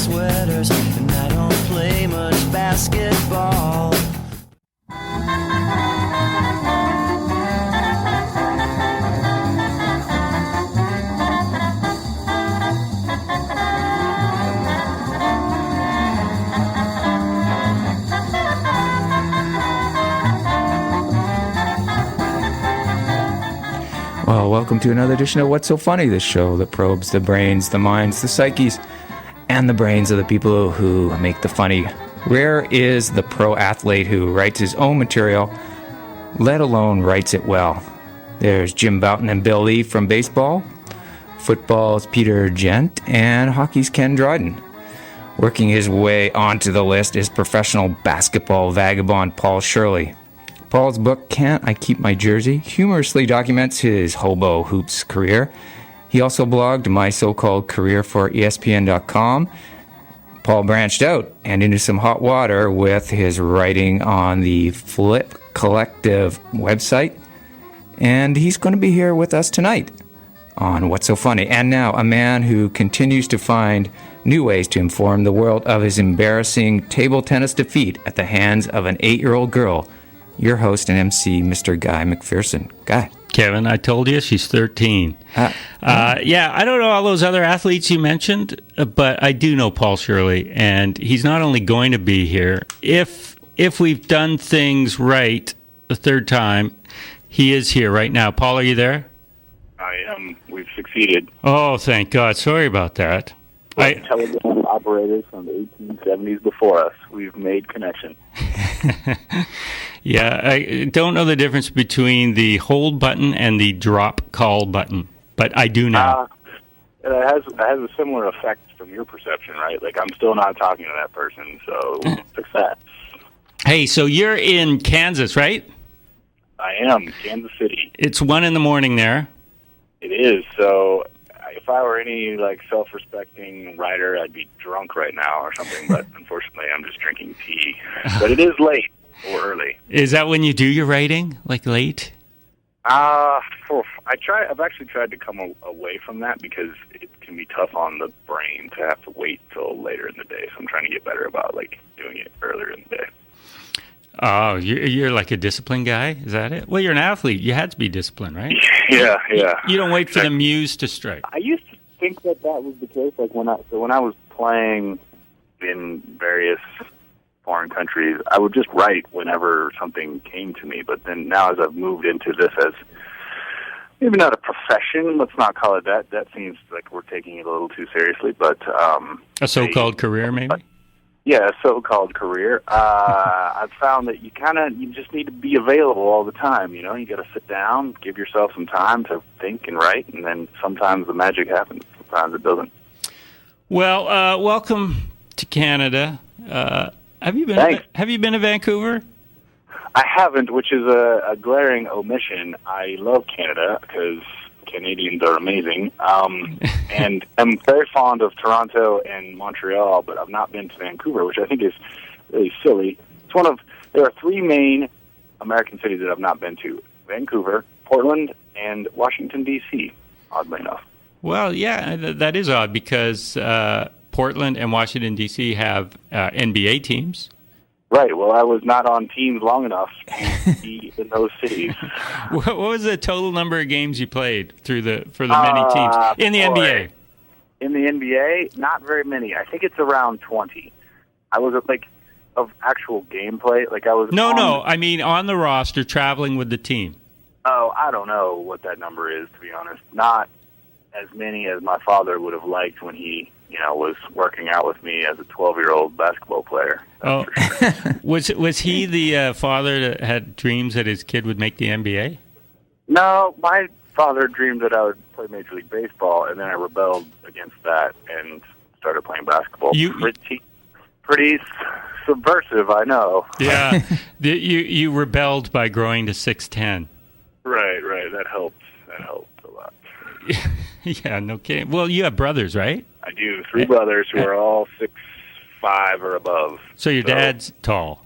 sweaters, and I don't play much basketball. Well, welcome to another edition of What's So Funny, the show that probes the brains, the minds, the psyches, and the brains of the people who make the funny. Rare is the pro athlete who writes his own material, let alone writes it well. There's Jim Bouton and Bill Lee from baseball, football's Peter Gent, and hockey's Ken Dryden. Working his way onto the list is professional basketball vagabond Paul Shirley. Paul's book, Can't I Keep My Jersey?, humorously documents his hobo hoops career. He also blogged My So-Called Career for ESPN.com. Paul branched out and into some hot water with his writing on the Flip Collective website. And he's going to be here with us tonight on What's So Funny. And now, a man who continues to find new ways to inform the world of his embarrassing table tennis defeat at the hands of an 8-year-old girl. Your host and MC, Mr. Guy McPherson. Guy. Kevin, I told you she's 13. Yeah, I don't know all those other athletes you mentioned, but I do know Paul Shirley, and he's not only going to be here. If we've done things right the third time, he is here right now. Paul, are you there? I am. We've succeeded. Oh, thank God. Sorry about that. Telephone operators from the 1870s before us. We've made connection. Yeah, I don't know the difference between the hold button and the drop call button, but I do now. It has a similar effect from your perception, right? Like, I'm still not talking to that person, so success. Hey, so you're in Kansas, right? I am, Kansas City. It's 1 a.m. there. It is, so if I were any, like, self-respecting writer, I'd be drunk right now or something, but unfortunately I'm just drinking tea. But it is late. Or early. Is that when you do your writing, like late? I've actually tried to come away from that because it can be tough on the brain to have to wait till later in the day. So I'm trying to get better about like doing it earlier in the day. Oh, you're like a disciplined guy? Is that it? Well, you're an athlete. You had to be disciplined, right? Yeah. You don't wait for the muse to strike. I used to think that was the case. Like when I was playing in various foreign countries, I would just write whenever something came to me. But then now, as I've moved into this as maybe not a profession, let's not call it that. That seems like we're taking it a little too seriously. But a so-called career, maybe. Yeah, a so-called career. I've found that you just need to be available all the time. You know, you got to sit down, give yourself some time to think and write, and then sometimes the magic happens. Sometimes it doesn't. Well, welcome to Canada. Have you been? Thanks. Have you been to Vancouver? I haven't, which is a glaring omission. I love Canada because Canadians are amazing, and I'm very fond of Toronto and Montreal, but I've not been to Vancouver, which I think is really silly. There are 3 main American cities that I've not been to: Vancouver, Portland, and Washington, D.C., oddly enough. Well, yeah, that is odd because Portland and Washington, D.C. have NBA teams. Right. Well, I was not on teams long enough to be in those cities. What was the total number of games you played for the many teams in the NBA? In the NBA, not very many. I think it's around 20. I was of actual gameplay. Like I was. No. I mean on the roster, traveling with the team. Oh, I don't know what that number is, to be honest. Not as many as my father would have liked when he, was working out with me as a 12-year-old basketball player. Oh, sure. Was he the father that had dreams that his kid would make the NBA? No, my father dreamed that I would play Major League Baseball, and then I rebelled against that and started playing basketball. Pretty subversive, I know. Yeah, you rebelled by growing to 6'10". Right. That helped a lot. Yeah, no kidding. Well, you have brothers, right? I do. 3 brothers who are all 6'5" or above. So your dad's tall.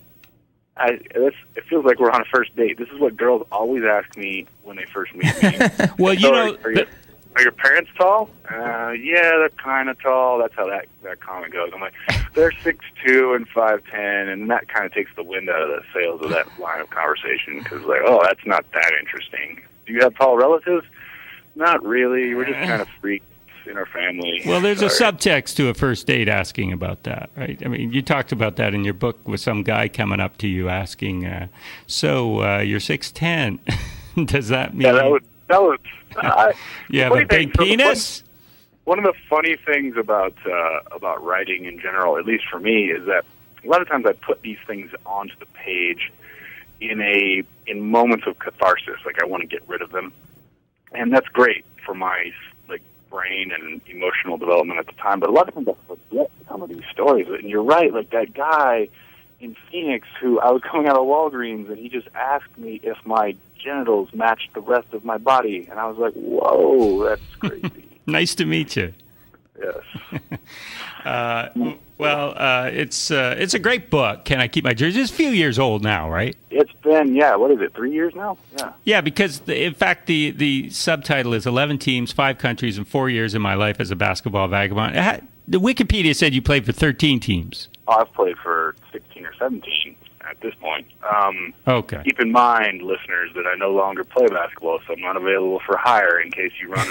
It feels like we're on a first date. This is what girls always ask me when they first meet me. Well, are your parents tall? Yeah, they're kind of tall. That's how that comment goes. I'm like, they're 6'2" and 5'10", and that kind of takes the wind out of the sails of that line of conversation, because, like, oh, that's not that interesting. Do you have tall relatives? Not really. We're just kind of freaks in our family. Well, there's a subtext to a first date asking about that, right? I mean, you talked about that in your book with some guy coming up to you asking, so you're 6'10". Does that mean... Yeah, that was you have a big penis? One of the funny things about writing in general, at least for me, is that a lot of times I put these things onto the page in moments of catharsis, like I want to get rid of them, and that's great for my brain and emotional development at the time. But a lot of times I forget some of these stories, and you're right. Like that guy in Phoenix who I was coming out of Walgreens, and he just asked me if my genitals matched the rest of my body, and I was like, "Whoa, that's crazy." Nice to meet you. Yes. It's a great book. Can I Keep My Jersey? It's a few years old now, right? It's been, what is it, 3 years now? Yeah. Yeah, because in fact the subtitle is 11 teams, 5 countries, and 4 years in my life as a basketball vagabond. The Wikipedia said you played for 13 teams. Oh, I've played for 16 or 17 at this point. Okay. Keep in mind, listeners, that I no longer play basketball, so I'm not available for hire in case you run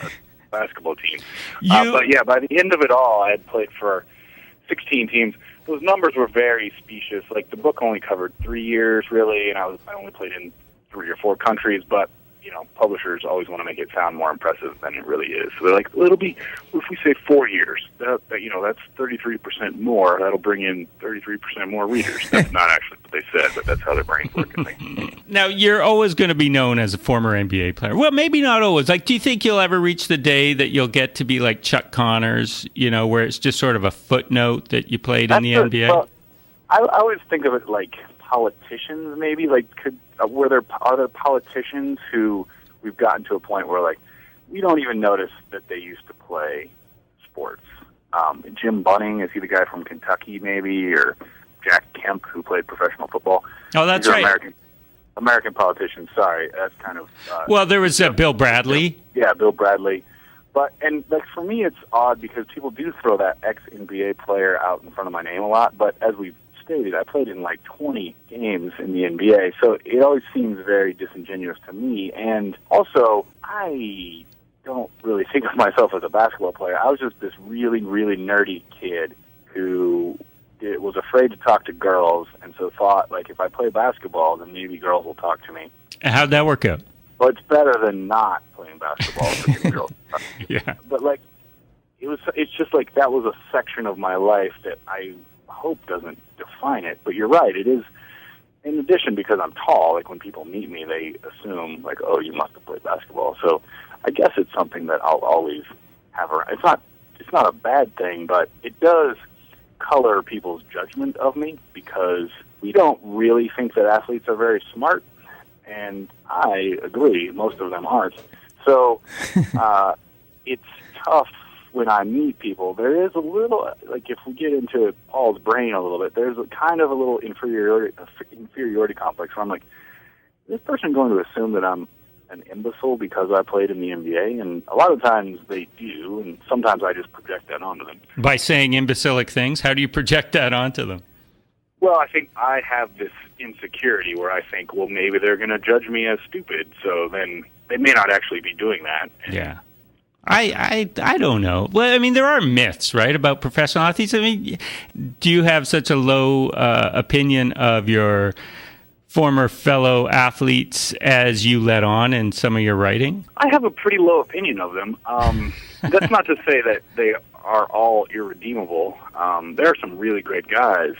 a basketball team. But yeah, by the end of it all, I had played for 16 teams. Those numbers were very specious. Like, the book only covered 3 years, really, and I only played in 3 or 4 countries, but publishers always want to make it sound more impressive than it really is. So they're like, well, it'll be, if we say 4 years, that's 33% more. That'll bring in 33% more readers. That's not actually what they said, but that's how their brains work, I think. Now, you're always going to be known as a former NBA player. Well, maybe not always. Like, do you think you'll ever reach the day that you'll get to be like Chuck Connors, where it's just sort of a footnote that you played in the NBA? Well, I always think of it like politicians, maybe. Like, are there politicians who we've gotten to a point where, like, we don't even notice that they used to play sports? Jim Bunning, is he the guy from Kentucky, maybe? Or Jack Kemp, who played professional football? Oh, that's right. American politicians, sorry. That's kind of... well, there was Bill Bradley. Yeah, Bill Bradley. And for me, it's odd because people do throw that ex-NBA player out in front of my name a lot, but as we've stated, I played in like 20 games in the NBA, so it always seems very disingenuous to me. And also, I don't really think of myself as a basketball player. I was just this really, really nerdy kid who was afraid to talk to girls, and so thought, like, if I play basketball, then maybe girls will talk to me. How'd that work out? Well, it's better than not playing basketball for getting girls. Yeah. But, like, it's just like that was a section of my life that I hope doesn't define it. But you're right, it is. In addition, because I'm tall, like, when people meet me, they assume, like, oh, you must have played basketball. So I guess it's something that I'll always have around. It's not a bad thing, but it does color people's judgment of me, because we don't really think that athletes are very smart, and I agree, most of them aren't. So it's tough when I meet people. There is a little, like, if we get into Paul's brain a little bit, there's a kind of a little inferiority complex where I'm like, is this person going to assume that I'm an imbecile because I played in the NBA? And a lot of times they do, and sometimes I just project that onto them. By saying imbecilic things? How do you project that onto them? Well, I think I have this insecurity where I think, well, maybe they're going to judge me as stupid, so then they may not actually be doing that. Yeah. I don't know. Well, I mean, there are myths, right, about professional athletes. I mean, do you have such a low opinion of your former fellow athletes as you let on in some of your writing? I have a pretty low opinion of them. That's not to say that they are all irredeemable. There are some really great guys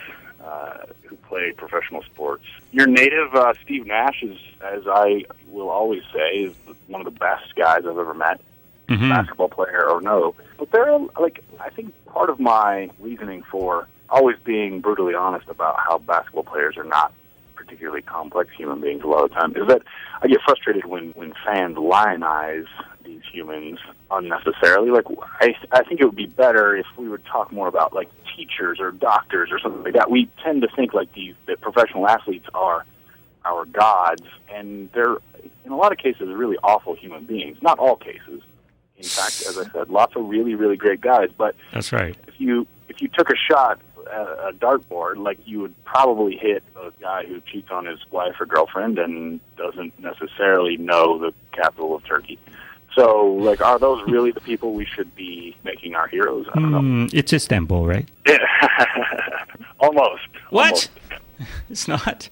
who play professional sports. Your native Steve Nash is, as I will always say, is one of the best guys I've ever met. Mm-hmm. Basketball player or no. But there are, like, I think part of my reasoning for always being brutally honest about how basketball players are not particularly complex human beings a lot of the time is that I get frustrated when fans lionize these humans unnecessarily. Like, I think it would be better if we would talk more about, like, teachers or doctors or something like that. We tend to think like that professional athletes are our gods, and they're, in a lot of cases, really awful human beings. Not all cases. In fact, as I said, lots of really, really great guys. But that's right. If you took a shot at a dartboard, like, you would probably hit a guy who cheats on his wife or girlfriend and doesn't necessarily know the capital of Turkey. So, like, are those really the people we should be making our heroes? I don't know. It's Istanbul, right? Yeah. Almost. What? Almost. It's not.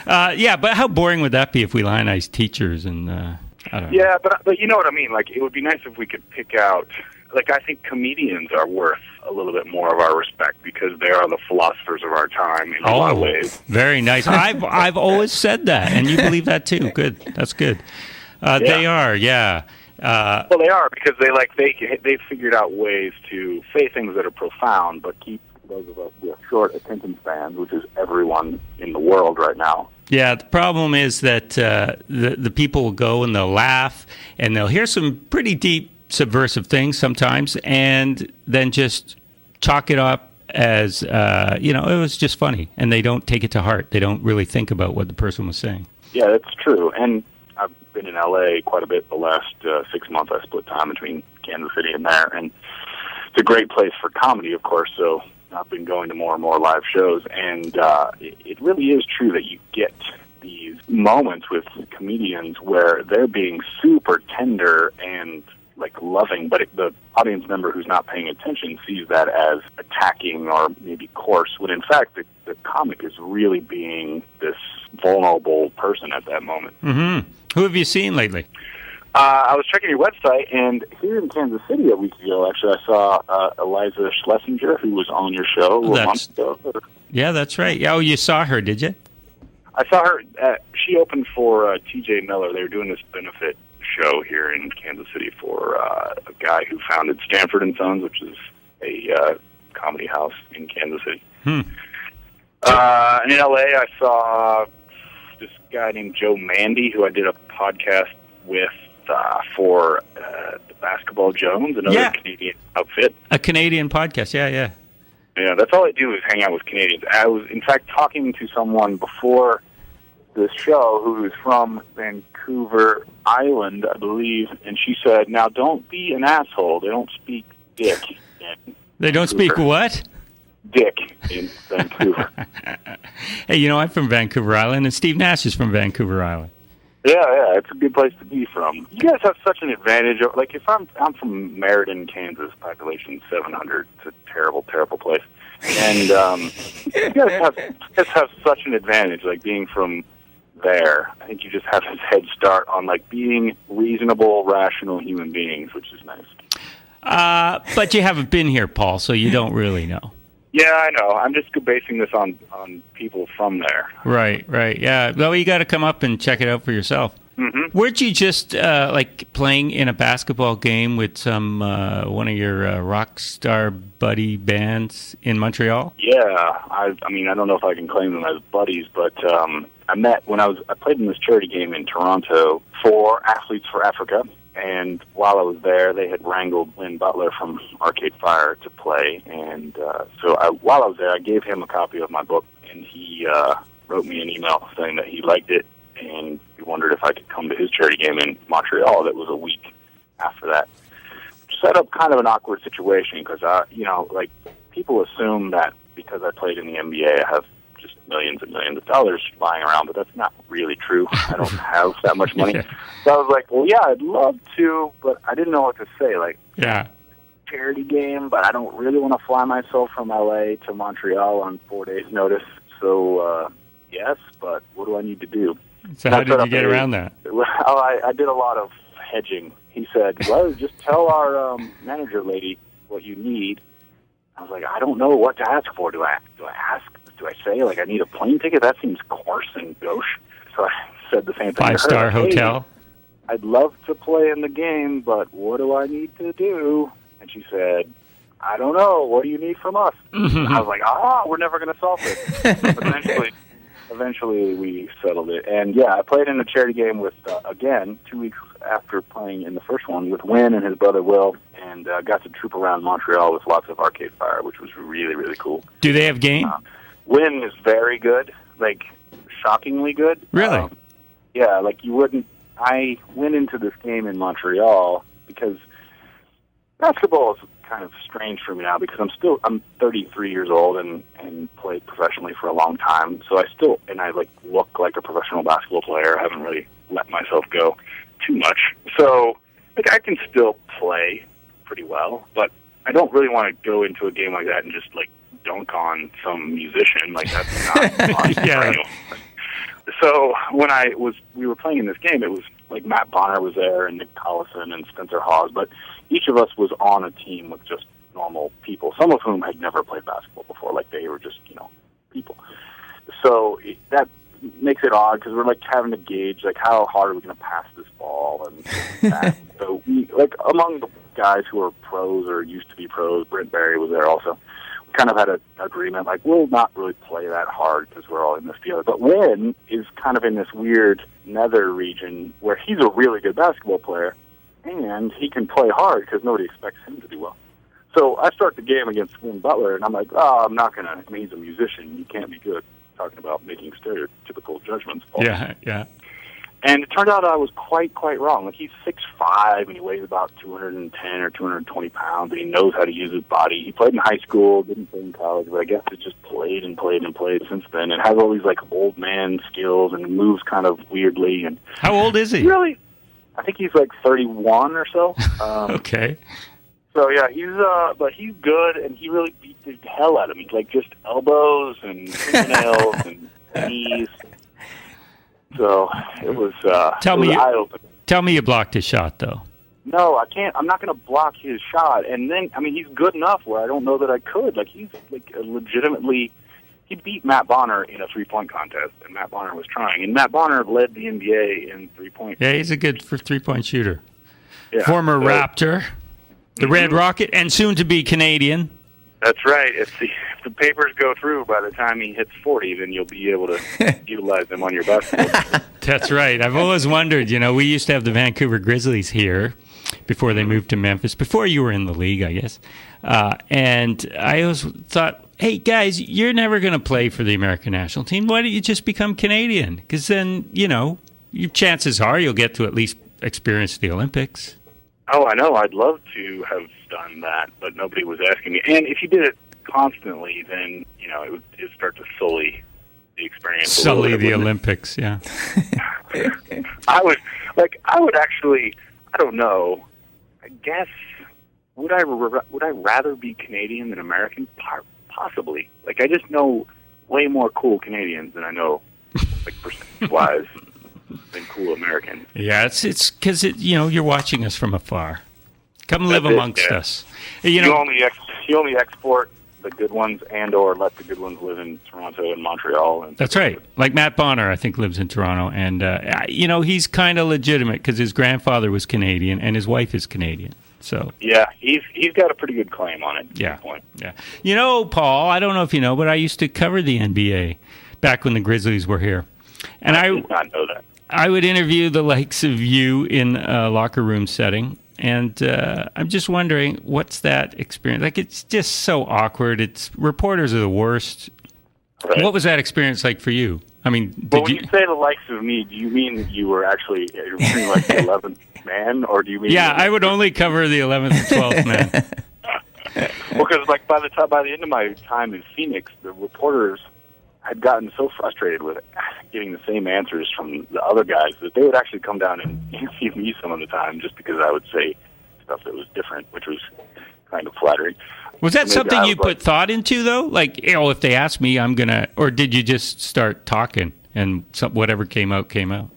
Yeah, but how boring would that be if we lionized teachers and I don't know. Yeah, but you know what I mean. Like, it would be nice if we could pick out. Like, I think comedians are worth a little bit more of our respect because they are the philosophers of our time in a lot of ways. Very nice. I've always said that, and you believe that too. Good. That's good. Yeah. They are. Yeah. Well, they are because they figured out ways to say things that are profound, but keep those of us with short attention spans, which is everyone in the world right now. Yeah, the problem is that the people will go and they'll laugh and they'll hear some pretty deep subversive things sometimes, and then just chalk it up as it was just funny, and they don't take it to heart. They don't really think about what the person was saying. Yeah, that's true. And I've been in L.A. quite a bit the last 6 months. I split time between Kansas City and there, and it's a great place for comedy, of course, so I've been going to more and more live shows, and it really is true that you get these moments with comedians where they're being super tender and, like, loving, but the audience member who's not paying attention sees that as attacking or maybe coarse, when in fact the comic is really being this vulnerable person at that moment. Mm-hmm. Who have you seen lately? I was checking your website, and here in Kansas City a week ago, actually, I saw Eliza Schlesinger, who was on your show a month ago. Yeah, that's right. Yeah, oh, you saw her, did you? I saw her. She opened for T.J. Miller. They were doing this benefit show here in Kansas City for a guy who founded Stanford & Sons, which is a comedy house in Kansas City. And in L.A., I saw this guy named Joe Mandy, who I did a podcast with for the Basketball Jones, another Canadian outfit. A Canadian podcast, yeah. Yeah, that's all I do is hang out with Canadians. I was, in fact, talking to someone before this show who's from Vancouver Island, I believe, and she said, now don't be an asshole. They don't speak dick in They don't speak what? Dick in Vancouver. Hey, I'm from Vancouver Island, and Steve Nash is from Vancouver Island. Yeah, it's a good place to be from. You guys have such an advantage. Like, if I'm from Meriden, Kansas, population 700. It's a terrible, terrible place. And you guys have such an advantage, like, being from there. I think you just have this head start on, like, being reasonable, rational human beings, which is nice. But you haven't been here, Paul, so you don't really know. Yeah, I know. I'm just basing this on people from there. Right. Yeah. Well, you got to come up and check it out for yourself. Mm-hmm. Weren't you just playing in a basketball game with some one of your rock star buddy bands in Montreal? Yeah. I mean, I don't know if I can claim them as buddies, but I met when I played in this charity game in Toronto for Athletes for Africa. And while I was there, they had wrangled Win Butler from Arcade Fire to play. And while I was there, I gave him a copy of my book, and he wrote me an email saying that he liked it, and he wondered if I could come to his charity game in Montreal. That was a week after that. Set up kind of an awkward situation because, people assume that because I played in the NBA, I have just millions and millions of dollars lying around, but that's not really true. I don't have that much money. Yeah. So I was like, well, yeah, I'd love to, but I didn't know what to say. Like, yeah, charity game, but I don't really want to fly myself from L.A. to Montreal on 4 days' notice. So, yes, but what do I need to do? So how did you get around that? Well, I did a lot of hedging. He said, well, just tell our manager lady what you need. I was like, I don't know what to ask for. Do I ask? Do I say, like, I need a plane ticket? That seems coarse and gauche. So I said the same thing. 5-star hotel. Hey, I'd love to play in the game, but what do I need to do? And she said, I don't know. What do you need from us? I was like, we're never going to solve this. But eventually we settled it. And, yeah, I played in a charity game with, again, 2 weeks after playing in the first one with Win and his brother Will, and got to troop around Montreal with lots of Arcade Fire, which was really, really cool. Do they have game? Win is very good, like, shockingly good. Really? Yeah, like, you wouldn't... I went into this game in Montreal because Basketball is kind of strange for me now because I'm 33 years old and played professionally for a long time. So I look like a professional basketball player. I haven't really let myself go too much. So I can still play pretty well, but I don't really want to go into a game like that and just dunk on some musician. That's not fun. Yeah. So when we were playing in this game, it was Matt Bonner was there and Nick Collison and Spencer Hawes, but each of us was on a team with just normal people, some of whom had never played basketball before. They were just, people. So that makes it odd because we're having to gauge how hard are we going to pass this ball and that. So we, among the guys who are pros or used to be pros, Brent Barry was there also. We kind of had an agreement we'll not really play that hard because we're all in this together. But Win is kind of in this weird nether region where he's a really good basketball player and he can play hard because nobody expects him to do well. So I start the game against Win Butler and I'm I'm not going to. He's a musician. You can't be good. Talking about making stereotypical judgments. Yeah. And it turned out I was quite wrong. He's 6'5", and he weighs about 210 or 220 pounds, and he knows how to use his body. He played in high school, didn't play in college, but I guess it just played since then, and has all these old man skills and moves kind of weirdly. And how old is he? Really, I think he's 31 or so. Okay. So yeah, he's good, and he really beat the hell out of me. Just elbows and fingernails and knees. So it was. Tell me eye-opening. you blocked his shot though. No, I can't. I'm not going to block his shot. And then, he's good enough where I don't know that I could. He's legitimately. He beat Matt Bonner in a 3-point contest, and Matt Bonner was trying. And Matt Bonner led the NBA in 3-point. Yeah, he's a good 3-point shooter. Yeah. Former Raptor, the Red Rocket, and soon to be Canadian. That's right. If the papers go through by the time he hits 40, then you'll be able to utilize them on your basketball team. That's right. I've always wondered, we used to have the Vancouver Grizzlies here before they moved to Memphis, before you were in the league, I guess. And I always thought, hey, guys, you're never going to play for the American national team. Why don't you just become Canadian? Because then, your chances are you'll get to at least experience the Olympics. Oh, I know. I'd love to have done that, but nobody was asking me. And if you did it constantly, then it would start to sully the experience. Sully the Olympics, yeah. I would actually. I don't know. I guess would I rather be Canadian than American? Possibly. I just know way more cool Canadians than I know, percentage-wise. Than cool Americans. Yeah, it's because you're watching us from afar. Come live amongst us. You only export the good ones and/or let the good ones live in Toronto and Montreal. And that's right. Like Matt Bonner, I think lives in Toronto, and he's kind of legitimate because his grandfather was Canadian and his wife is Canadian. So yeah, he's got a pretty good claim on it. Yeah, yeah. Paul, I don't know if you know, but I used to cover the NBA back when the Grizzlies were here, and I did not know that. I would interview the likes of you in a locker room setting, and I'm just wondering, what's that experience? It's just so awkward. Reporters are the worst. Right. What was that experience like for you? When you say the likes of me, do you mean you were actually the 11th man, or do you mean? Yeah, I would only cover the 11th and 12th man. Well, because by the end of my time in Phoenix, the reporters had gotten so frustrated with getting the same answers from the other guys that they would actually come down and interview me some of the time just because I would say stuff that was different, which was kind of flattering. Was that something you put thought into, though? If they ask me, I'm going to... Or did you just start talking and whatever came out, came out?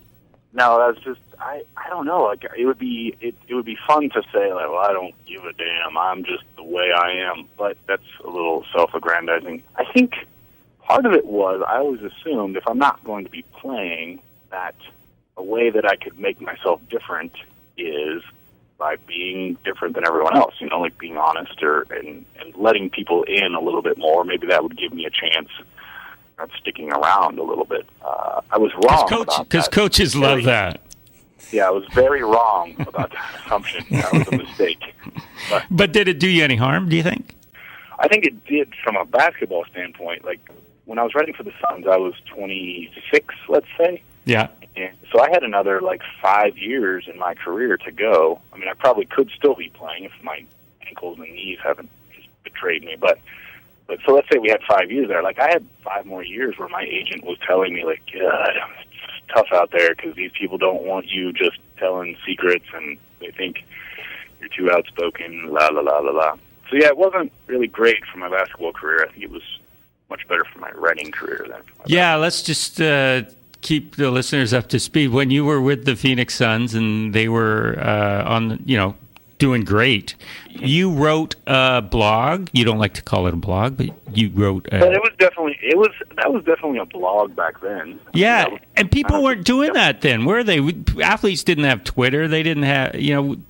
No, that was just... I don't know. It would be fun to say, well, I don't give a damn. I'm just the way I am. But that's a little self-aggrandizing. I think... part of it was I always assumed if I'm not going to be playing, that a way that I could make myself different is by being different than everyone else, being honest and letting people in a little bit more. Maybe that would give me a chance of sticking around a little bit. I was wrong about that. Because coaches love that. Yeah, I was very wrong about that assumption. That was a mistake. But did it do you any harm, do you think? I think it did from a basketball standpoint. When I was writing for the Suns, I was 26, let's say. Yeah. And so I had another 5 years in my career to go. I probably could still be playing if my ankles and knees haven't just betrayed me. But so let's say we had 5 years there. Like, I had 5 more years where my agent was telling me, like, God, it's tough out there because these people don't want you just telling secrets, and they think you're too outspoken, la, la, la, la, la. So, yeah, it wasn't really great for my basketball career. I think it was much better for my writing career than for my Yeah, let's just keep the listeners up to speed. When you were with the Phoenix Suns and they were doing great, you wrote a blog. You don't like to call it a blog, but you wrote But that was definitely a blog back then. Yeah, and people weren't doing that then, were they? Athletes didn't have Twitter. They didn't have,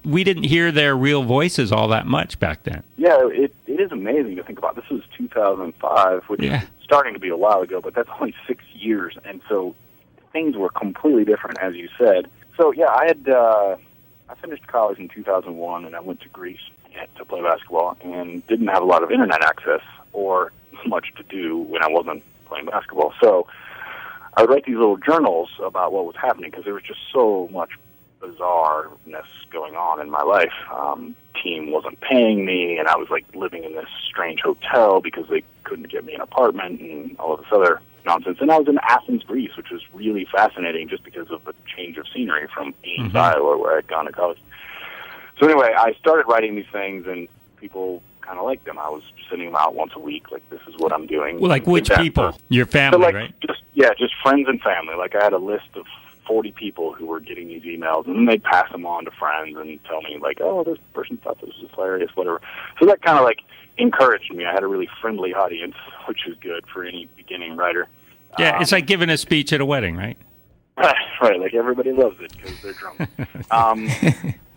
we didn't hear their real voices all that much back then. Yeah, it is amazing to think about. This was 2005, which is starting to be a while ago, but that's only 6 years, and so things were completely different, as you said. So, yeah, I finished college in 2001, and I went to Greece to play basketball, and didn't have a lot of internet access or much to do when I wasn't playing basketball. So I would write these little journals about what was happening, because there was just so much bizarreness going on in my life. Team wasn't paying me, and I was like living in this strange hotel because they couldn't get me an apartment and all of this other nonsense. And I was in Athens, Greece, which was really fascinating just because of the change of scenery from Ames, Iowa, where I'd gone to college. So anyway, I started writing these things, and people kind of liked them. I was sending them out once a week, like, this is what I'm doing. Well, like, which people? Your family, so, like, right? Just friends and family. Like, I had a list of 40 people who were getting these emails, and then they'd pass them on to friends and tell me, like, oh, this person thought this was hilarious, whatever. So that kind of, like, encouraged me. I had a really friendly audience, which is good for any beginning writer. Yeah, it's like giving a speech at a wedding, right? Right, like, everybody loves it because they're drunk.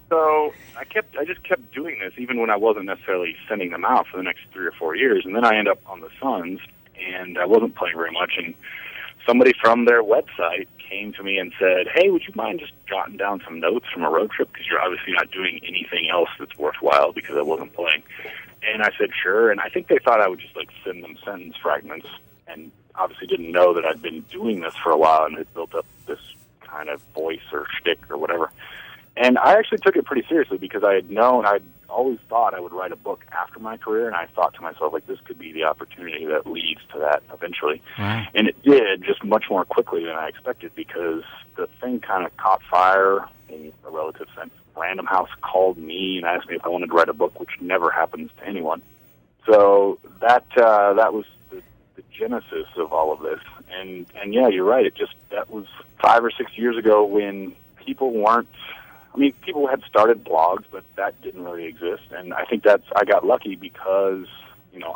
So I just kept doing this, even when I wasn't necessarily sending them out for the next 3 or 4 years. And then I ended up on the Suns, and I wasn't playing very much. And somebody from their website came to me and said, hey, would you mind just jotting down some notes from a road trip? Because you're obviously not doing anything else that's worthwhile, because I wasn't playing. And I said, sure. And I think they thought I would just, like, send them sentence fragments, and obviously didn't know that I'd been doing this for a while and had built up this kind of voice or shtick or whatever. And I actually took it pretty seriously, because I'd always thought I would write a book after my career, and I thought to myself, like, this could be the opportunity that leads to that eventually. Wow. And it did, just much more quickly than I expected, because the thing kind of caught fire in a relative sense. Random House called me and asked me if I wanted to write a book, which never happens to anyone. So that was the genesis of all of this. And yeah, you're right. That was 5 or 6 years ago, when people weren't. I mean, people had started blogs, but that didn't really exist. And I think I got lucky because,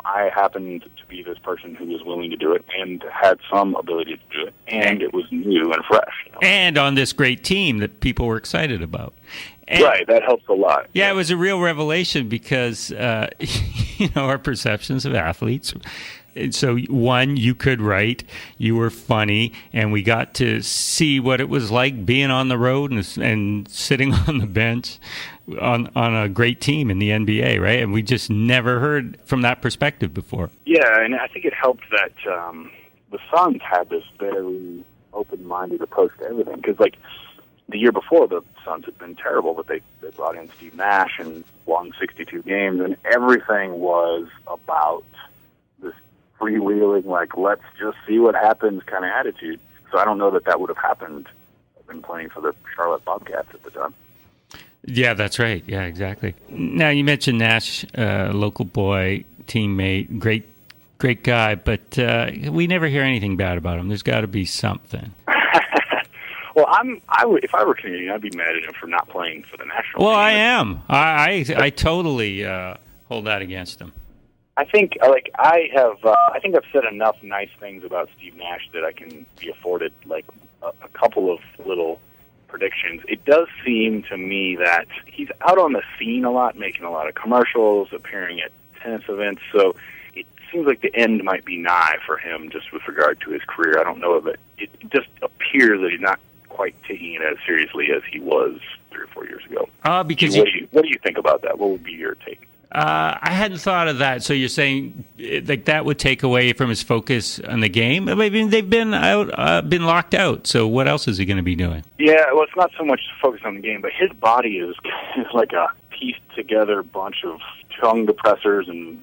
I happened to be this person who was willing to do it and had some ability to do it. And it was new and fresh. And on this great team that people were excited about. Right, that helps a lot. Yeah, it was a real revelation, because, our perceptions of athletes. So, one, you could write, you were funny, and we got to see what it was like being on the road and sitting on the bench on a great team in the NBA, right? And we just never heard from that perspective before. Yeah, and I think it helped that the Suns had this very open-minded approach to everything, because, like, the year before, the Suns had been terrible, but they brought in Steve Nash and won 62 games, and everything was about this freewheeling, like, let's just see what happens kind of attitude. So I don't know that would have happened. I've been playing for the Charlotte Bobcats at the time. Yeah, that's right. Yeah, exactly. Now, you mentioned Nash, local boy, teammate, great guy, but we never hear anything bad about him. There's got to be something. Well, if I were Canadian, I'd be mad at him for not playing for the national team. Well, I am. I totally hold that against him. I think, I think I've said enough nice things about Steve Nash that I can be afforded, like, a couple of little predictions. It does seem to me that he's out on the scene a lot, making a lot of commercials, appearing at tennis events, so it seems like the end might be nigh for him just with regard to his career. I don't know, but it just appears that he's not quite taking it as seriously as he was 3 or 4 years ago. Because what do you think about that? What would be your take? I hadn't thought of that. So you're saying like that would take away from his focus on the game? I mean, they've been been locked out. So what else is he going to be doing? Yeah, well, it's not so much focused on the game, but his body is like a pieced together a bunch of tongue depressors and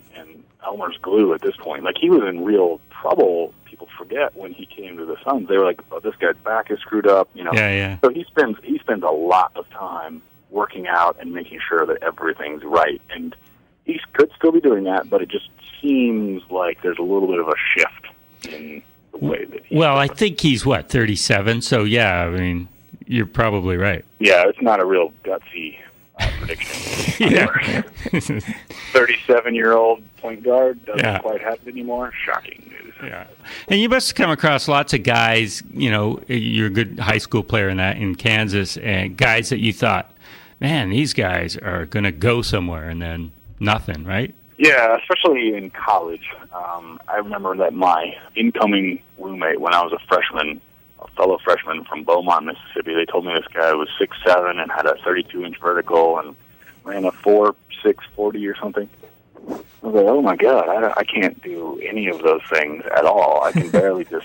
Elmer's glue at this point. Like, he was in real trouble. People forget when he came to the Suns. They were like, "Oh, this guy's back is screwed up," you know. Yeah. So he spends a lot of time working out and making sure that everything's right. And he could still be doing that, but it just seems like there's a little bit of a shift in the way that he... Well, I think he's, 37? So, yeah, I mean, you're probably right. Yeah, it's not a real gutsy prediction. Yeah. 37-year-old point guard doesn't quite have it anymore. Shocking news. Yeah. And you must come across lots of guys, you know, you're a good high school player in Kansas, and guys that you thought, man, these guys are going to go somewhere, and then nothing, right? Yeah, especially in college. I remember that my incoming roommate when I was a fellow freshman from Beaumont, Mississippi, they told me this guy was 6'7" and had a 32-inch vertical and ran a 4.6 40 or something. I was like, oh my God, I can't do any of those things at all. I can barely the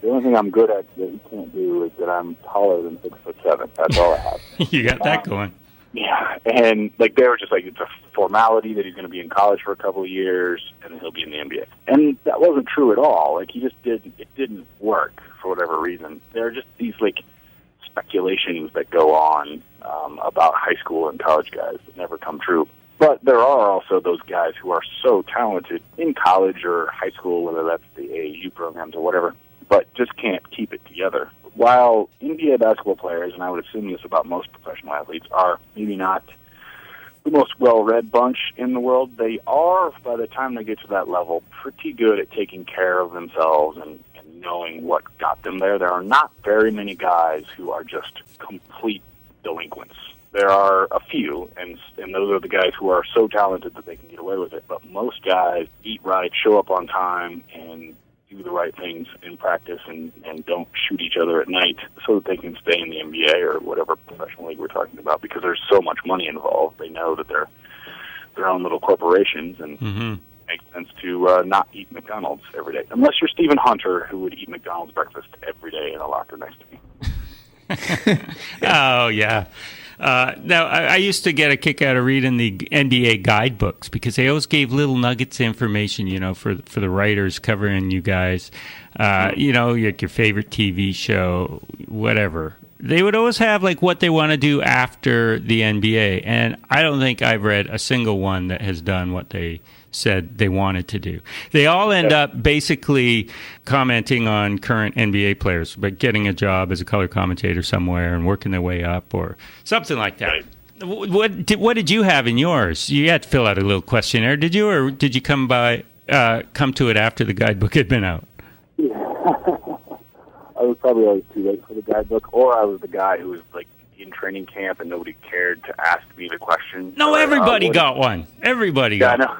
only thing I'm good at that you can't do is that I'm taller than 6'7". That's all I have. You got that going. Yeah, and like they were just like, it's a formality that he's going to be in college for a couple of years and then he'll be in the NBA. And that wasn't true at all. Like, it didn't work for whatever reason. There are just these like speculations that go on about high school and college guys that never come true. But there are also those guys who are so talented in college or high school, whether that's the AAU programs or whatever, but just can't keep it together. While NBA basketball players, and I would assume this about most professional athletes, are maybe not the most well-read bunch in the world, they are, by the time they get to that level, pretty good at taking care of themselves and knowing what got them there. There are not very many guys who are just complete delinquents. There are a few, and those are the guys who are so talented that they can get away with it. But most guys eat right, show up on time, and do the right things in practice and don't shoot each other at night so that they can stay in the NBA or whatever professional league we're talking about, because there's so much money involved. They know that they're their own little corporations, and it makes sense to not eat McDonald's every day. Unless you're Stephen Hunter, who would eat McDonald's breakfast every day in a locker next to me. Oh, yeah. Now, I used to get a kick out of reading the NBA guidebooks because they always gave little nuggets of information, you know, for the writers covering you guys. You know, your favorite TV show, whatever. They would always have, like, what they want to do after the NBA. And I don't think I've read a single one that has done what they said they wanted to do. They all end up basically commenting on current NBA players, but getting a job as a color commentator somewhere and working their way up or something like that. Right. What did you have in yours? You had to fill out a little questionnaire, did you, or did you come to it after the guidebook had been out? Yeah. I was probably always too late for the guidebook, or I was the guy who was like in training camp and nobody cared to ask me the question. No, everybody got one. Everybody got one. I know.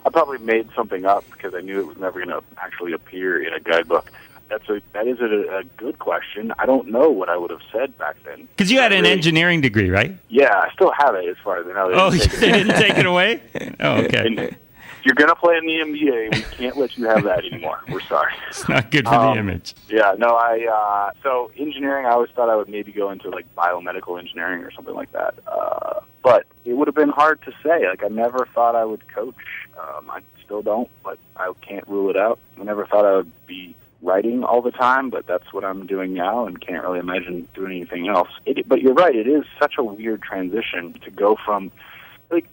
I probably made something up because I knew it was never going to actually appear in a guidebook. That is a good question. I don't know what I would have said back then. Because you had an engineering degree, right? Yeah, I still have it as far as I know. They didn't take it away? Oh, okay. And if you're going to play in the NBA, we can't let you have that anymore. We're sorry. It's not good for the image. Yeah, no, so engineering, I always thought I would maybe go into like biomedical engineering or something like that. But it would have been hard to say. Like, I never thought I would coach. I still don't, but I can't rule it out. I never thought I would be writing all the time, but that's what I'm doing now and can't really imagine doing anything else. But you're right, it is such a weird transition to go from, like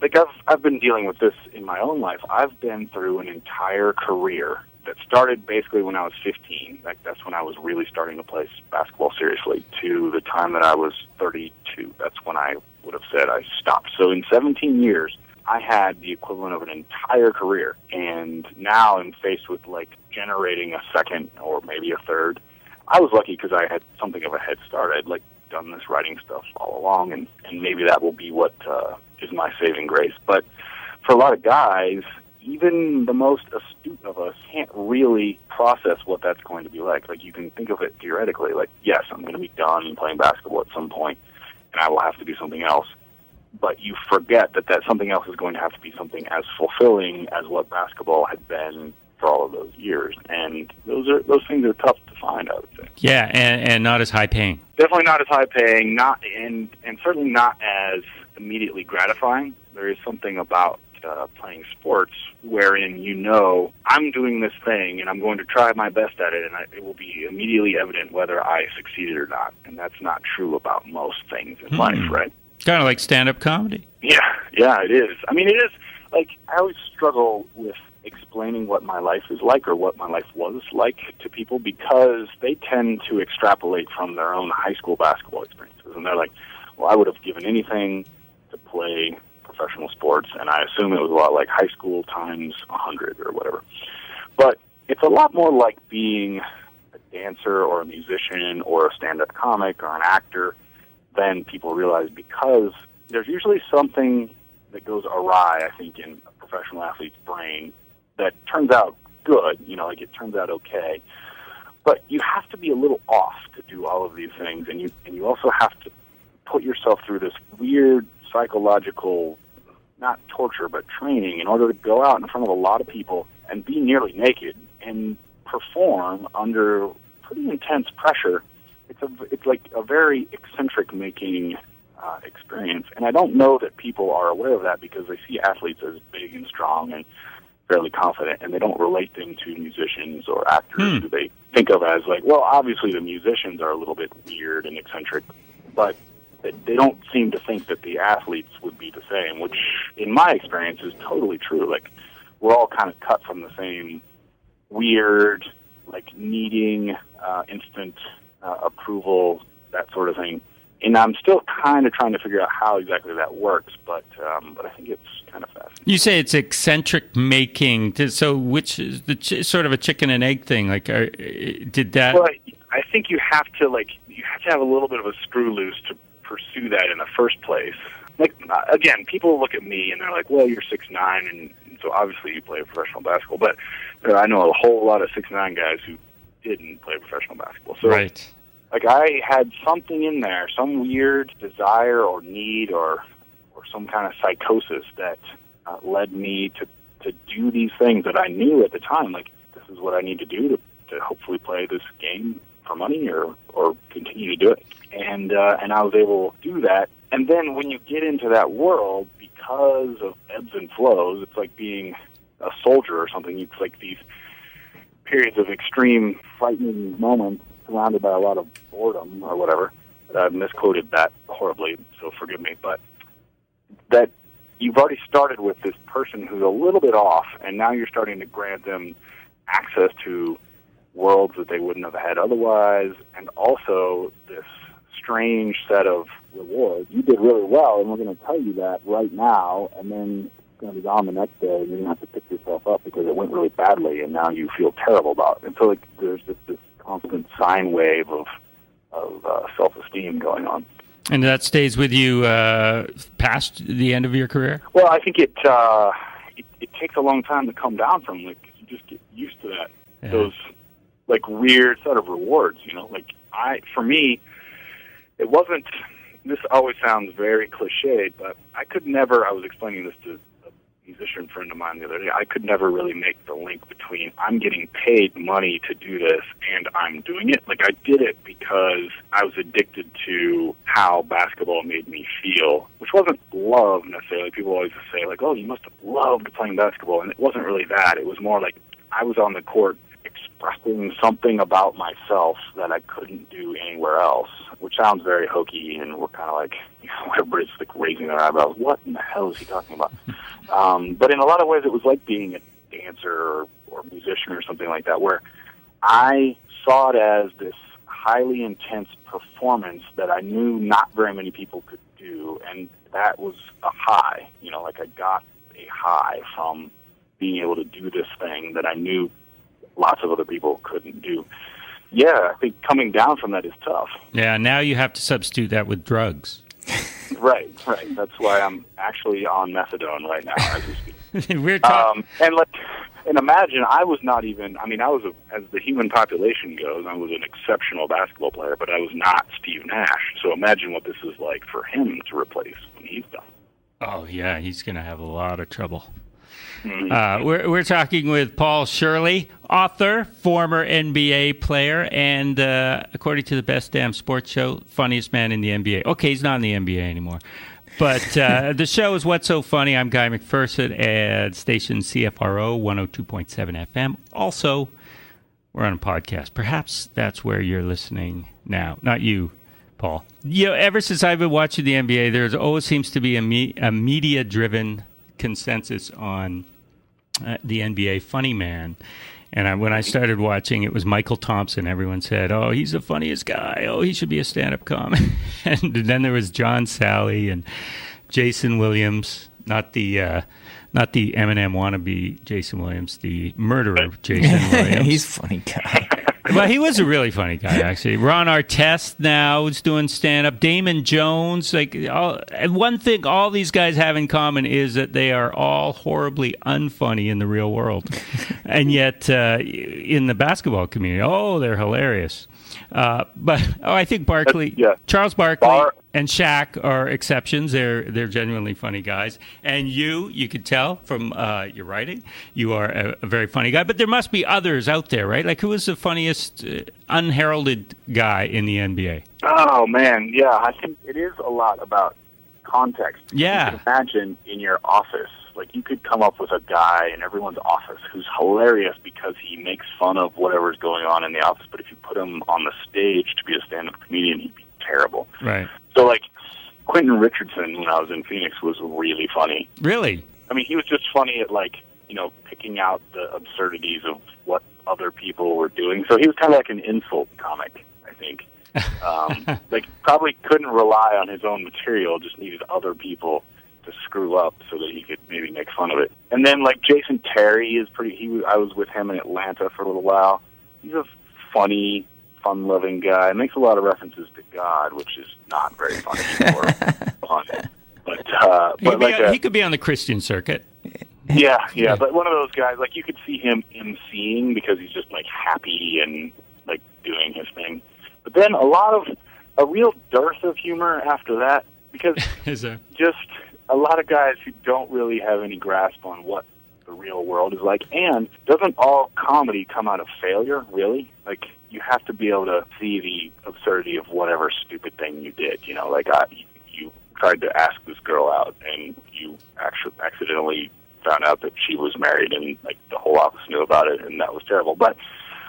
I've been dealing with this in my own life. I've been through an entire career that started basically when I was 15. Like, that's when I was really starting to play basketball seriously, to the time that I was 32. That's when I would have said I stopped. So in 17 years, I had the equivalent of an entire career, and now I'm faced with, like, generating a second or maybe a third. I was lucky because I had something of a head start. I'd, like, done this writing stuff all along, and maybe that will be what is my saving grace. But for a lot of guys, even the most astute of us can't really process what that's going to be like. Like, you can think of it theoretically, like, yes, I'm going to be done playing basketball at some point, and I will have to do something else. But you forget that something else is going to have to be something as fulfilling as what basketball had been for all of those years. And those things are tough to find, I would say. Yeah, and not as high paying. Definitely not as high paying, and certainly not as immediately gratifying. There is something about playing sports wherein I'm doing this thing and I'm going to try my best at it, and it will be immediately evident whether I succeeded or not. And that's not true about most things in life, right? Kind of like stand-up comedy. Yeah, it is. I mean, it is. Like, I always struggle with explaining what my life is like or what my life was like to people, because they tend to extrapolate from their own high school basketball experiences. And they're like, well, I would have given anything to play professional sports, and I assume it was a lot like high school times 100 or whatever. But it's a lot more like being a dancer or a musician or a stand-up comic or an actor than people realize, because there's usually something that goes awry, I think, in a professional athlete's brain that turns out good, like it turns out okay. But you have to be a little off to do all of these things, and you also have to put yourself through this weird psychological, not torture, but training in order to go out in front of a lot of people and be nearly naked and perform under pretty intense pressure. It's like a very eccentric making experience, and I don't know that people are aware of that because they see athletes as big and strong and fairly confident, and they don't relate them to musicians or actors who they think of as like, well, obviously the musicians are a little bit weird and eccentric, but they don't seem to think that the athletes would be the same, which in my experience is totally true. Like, we're all kind of cut from the same weird, like needing instant approval, that sort of thing. And I'm still kind of trying to figure out how exactly that works, but I think it's kind of fascinating. You say it's eccentric making. So which is sort of a chicken and egg thing? Like, did that? Well, I think you have to have a little bit of a screw loose to pursue that in the first place. Like, again, people look at me and they're like, well, you're 6'9", and so obviously you play professional basketball. But I know a whole lot of 6'9" guys who didn't play professional basketball. So, right. Like, I had something in there, some weird desire or need or some kind of psychosis that led me to do these things that I knew at the time, like, this is what I need to do to hopefully play this game for money or continue to do it. And I was able to do that. And then when you get into that world, because of ebbs and flows, it's like being a soldier or something. It's like these periods of extreme, frightening moments surrounded by a lot of boredom or whatever. I've misquoted that horribly, so forgive me. But that you've already started with this person who's a little bit off, and now you're starting to grant them access to worlds that they wouldn't have had otherwise, and also this strange set of rewards. You did really well, and we're going to tell you that right now, and then it's going to be gone the next day, and you're going to have to pick yourself up because it went really badly, and now you feel terrible about it. And so, like, there's just this constant sine wave of self-esteem going on. And that stays with you past the end of your career? Well, I think it takes a long time to come down from. Like, you just get used to that. Yeah. Those, like, weird set of rewards, Like, for me, it wasn't, this always sounds very cliched, but I was explaining this to a musician friend of mine the other day, I could never really make the link between I'm getting paid money to do this and I'm doing it. Like, I did it because I was addicted to how basketball made me feel, which wasn't love necessarily. People always say, like, oh, you must have loved playing basketball, and it wasn't really that. It was more like I was on the court expressing something about myself that I couldn't do anywhere else, which sounds very hokey, and we're kind of like, everybody's like raising their eyebrows. What in the hell is he talking about? But in a lot of ways, it was like being a dancer or musician or something like that, where I saw it as this highly intense performance that I knew not very many people could do, and that was a high. Like, I got a high from being able to do this thing that I knew lots of other people couldn't do. Yeah, I think coming down from that is tough. Yeah, now you have to substitute that with drugs. Right. That's why I'm actually on methadone right now as we speak. We're talking. And imagine, I was as the human population goes, I was an exceptional basketball player, but I was not Steve Nash. So imagine what this is like for him to replace when he's done. Oh, yeah, he's going to have a lot of trouble. We're talking with Paul Shirley, author, former NBA player, and according to the Best Damn Sports Show, funniest man in the NBA. Okay, he's not in the NBA anymore. But the show is What's So Funny. I'm Guy McPherson at station CFRO 102.7 FM. Also, we're on a podcast. Perhaps that's where you're listening now. Not you, Paul. Ever since I've been watching the NBA, there always seems to be a media-driven consensus on the NBA funny man. And when I started watching, it was Michael Thompson. Everyone said, "Oh, he's the funniest guy. Oh, he should be a stand-up comic." And then there was John Sally and Jason Williams, not the Eminem wannabe Jason Williams, the murderer Jason Williams. He's a funny guy. Well, he was a really funny guy, actually. Ron Artest now is doing stand-up. Damon Jones. And one thing all these guys have in common is that they are all horribly unfunny in the real world. And yet, in the basketball community, they're hilarious. I think Charles Barkley and Shaq are exceptions. They're genuinely funny guys. And you could tell from your writing, you are a very funny guy. But there must be others out there, right? Like, who is the funniest unheralded guy in the NBA? Oh, man, yeah. I think it is a lot about context. Yeah. You can imagine in your office, like, you could come up with a guy in everyone's office who's hilarious because he makes fun of whatever's going on in the office. But if you put him on the stage to be a stand-up comedian, he'd be terrible. Right. So, like, Quentin Richardson, when I was in Phoenix, was really funny. Really? I mean, he was just funny at, picking out the absurdities of what other people were doing. So he was kind of like an insult comic, I think. Probably couldn't rely on his own material, just needed other people to screw up so that he could maybe make fun of it. And then, Jason Terry is I was with him in Atlanta for a little while. He's a funny, fun-loving guy. Makes a lot of references to God, which is not very funny or fun. But he could be on the Christian circuit. Yeah, but one of those guys, you could see him emceeing because he's just, happy and, doing his thing. But then a real dearth of humor after that, because just a lot of guys who don't really have any grasp on what the real world is like. And doesn't all comedy come out of failure, really? You have to be able to see the absurdity of whatever stupid thing you did. You tried to ask this girl out, and you actually accidentally found out that she was married, and the whole office knew about it, and that was terrible. But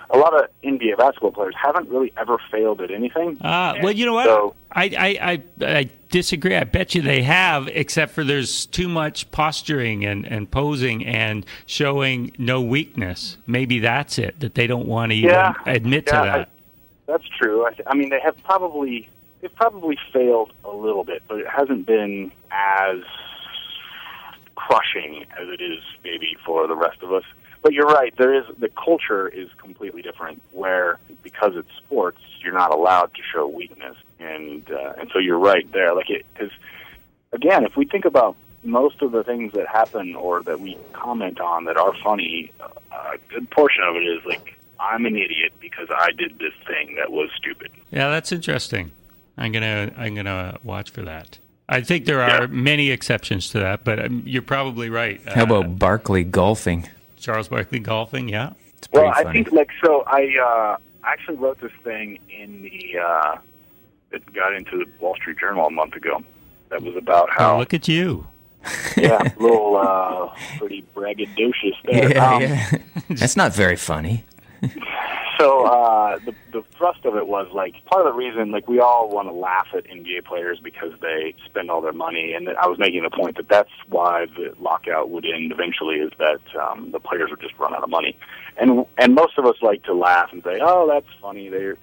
a lot of NBA basketball players haven't really ever failed at anything. Well, you know what? So, I disagree. I bet you they have, except for there's too much posturing and posing and showing no weakness. Maybe that's it, that they don't want to even admit to that. That's true. I mean, they've probably failed a little bit, but it hasn't been as crushing as it is maybe for the rest of us. But you're right. The culture is completely different. Where because it's sports, you're not allowed to show weakness, and so you're right there. Because again, if we think about most of the things that happen or that we comment on that are funny, a good portion of it is I'm an idiot because I did this thing that was stupid. Yeah, that's interesting. I'm gonna watch for that. I think there are many exceptions to that, but you're probably right. How about Barkley golfing? Charles Barkley golfing, yeah. It's pretty funny. I think I actually wrote this thing in that got into the Wall Street Journal a month ago. That was about how. Oh, look at you. Yeah, a little pretty braggadocious there. Yeah. That's not very funny. So the thrust of it was part of the reason we all want to laugh at NBA players because they spend all their money, and I was making the point that that's why the lockout would end eventually, is that the players would just run out of money, and most of us like to laugh and say, oh, that's funny, they're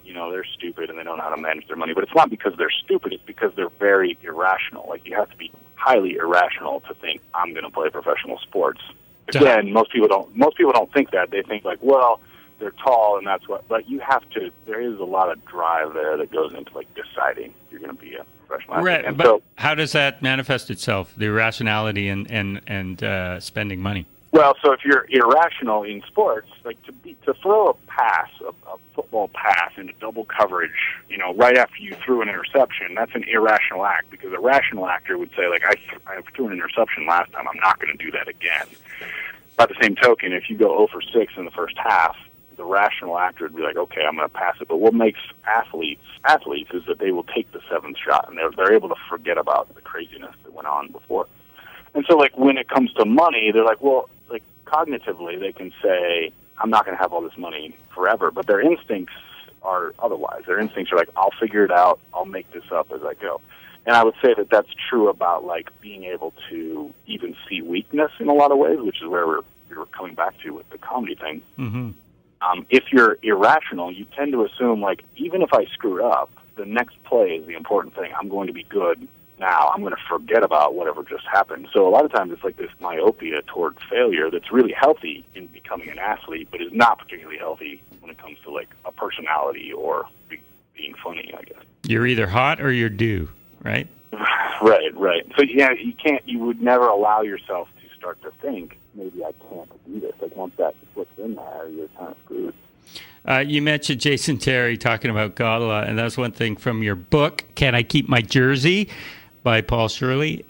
stupid and they don't know how to manage their money, but it's not because they're stupid, it's because they're very irrational. You have to be highly irrational to think I'm going to play professional sports. Again, most people don't think that. They think well, they're tall, and that's what. But you have to. There is a lot of drive there that goes into deciding you're going to be a professional athlete. Right, but how does that manifest itself? The irrationality and spending money. Well, so if you're irrational in sports, to throw a pass, a football pass into double coverage, right after you threw an interception, that's an irrational act, because a rational actor would say I threw an interception last time, I'm not going to do that again. By the same token, if you go 0 for 6 in the first half, the rational actor would be like, okay, I'm going to pass it. But what makes athletes is that they will take the seventh shot, and they're able to forget about the craziness that went on before. And so, like, when it comes to money, they're like, well, like, cognitively, they can say, I'm not going to have all this money forever. But their instincts are otherwise. Their instincts are like, I'll figure it out. I'll make this up as I go. And I would say that that's true about, like, being able to even see weakness in a lot of ways, which is where we're coming back to with the comedy thing. Mm-hmm. If you're irrational, you tend to assume, like, even if I screwed up, the next play is the important thing. I'm going to be good now. I'm going to forget about whatever just happened. So a lot of times it's like this myopia toward failure that's really healthy in becoming an athlete, but is not particularly healthy when it comes to, like, a personality or being funny, I guess. You're either hot or you're due, right? Right. So, yeah, you would never allow yourself to start to think, maybe I can't do this. Like, once that slips in there, you're kind of screwed. You mentioned Jason Terry talking about God a lot, and that's one thing from your book, Can I Keep My Jersey, by Paul Shirley.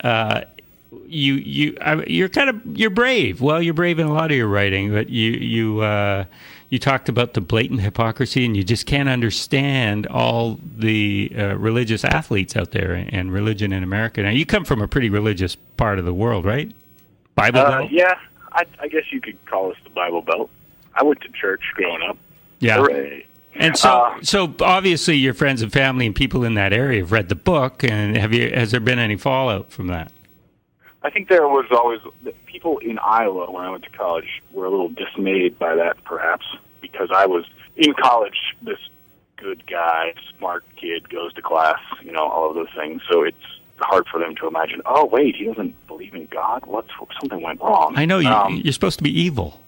You're brave. Well, you're brave in a lot of your writing, but you talked about the blatant hypocrisy, and you just can't understand all the religious athletes out there and religion in America. Now, you come from a pretty religious part of the world, right? Bible Belt? Yeah, I guess you could call us the Bible Belt. I went to church growing up. Yeah. Hooray. And so obviously your friends and family and people in that area have read the book, and has there been any fallout from that? I think there was always people in Iowa when I went to college were a little dismayed by that, perhaps, because I was in college, this good guy, smart kid, goes to class, all of those things. So it's hard for them to imagine, oh, wait, he doesn't believe in God? Something went wrong. I know, you're supposed to be evil.